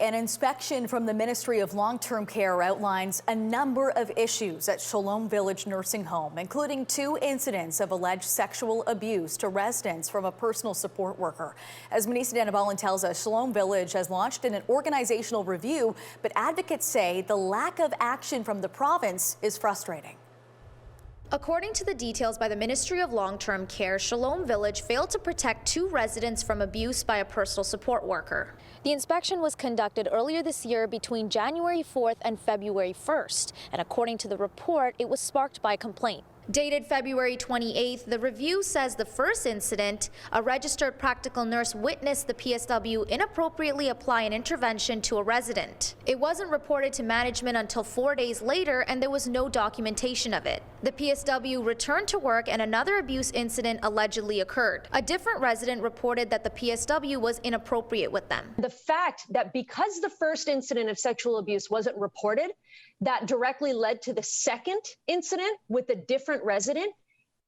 An inspection from the Ministry of Long-Term Care outlines a number of issues at Shalom Village Nursing Home, including 2 incidents of alleged sexual abuse to residents from a personal support worker. As Manesa Dhanabalan tells us, Shalom Village has launched an organizational review, but advocates say the lack of action from the province is frustrating. According to the details by the Ministry of Long-Term Care, Shalom Village failed to protect 2 residents from abuse by a personal support worker. The inspection was conducted earlier this year between January 4th and February 1st, and according to the report, it was sparked by a complaint. Dated February 28th, the review says the first incident, a registered practical nurse witnessed the PSW inappropriately apply an intervention to a resident. It wasn't reported to management until 4 days later, and there was no documentation of it. The PSW returned to work and another abuse incident allegedly occurred. A different resident reported that the PSW was inappropriate with them. The fact that because the first incident of sexual abuse wasn't reported, that directly led to the second incident with a different resident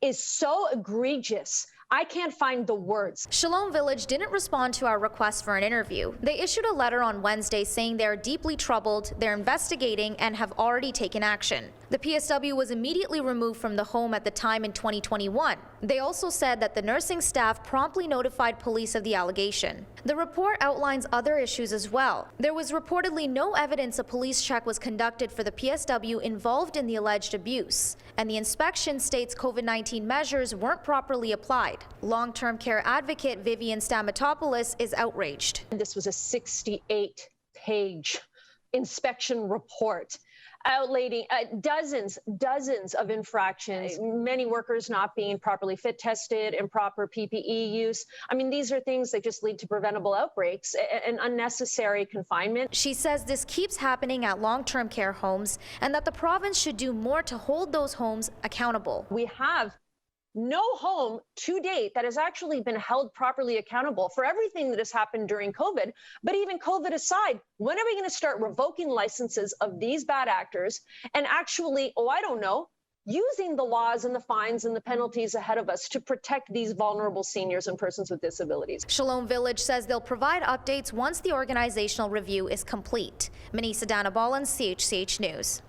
is so egregious. I can't find the words. Shalom Village didn't respond to our request for an interview. They issued a letter on Wednesday saying they're deeply troubled, they're investigating, and have already taken action. The PSW was immediately removed from the home at the time in 2021. They also said that the nursing staff promptly notified police of the allegation. The report outlines other issues as well. There was reportedly no evidence a police check was conducted for the PSW involved in the alleged abuse, and the inspection states COVID-19 measures weren't properly applied. Long-term care advocate Vivian Stamatopoulos is outraged. This was a 68-page inspection report outlining dozens of infractions, many workers not being properly fit tested, improper PPE use. I mean, these are things that just lead to preventable outbreaks and unnecessary confinement. She says this keeps happening at long-term care homes and that the province should do more to hold those homes accountable. We have no home to date that has actually been held properly accountable for everything that has happened during COVID. But even COVID aside, when are we going to start revoking licenses of these bad actors and actually, using the laws and the fines and the penalties ahead of us to protect these vulnerable seniors and persons with disabilities? Shalom Village says they'll provide updates once the organizational review is complete. Manesa Dhanabalan, CHCH News.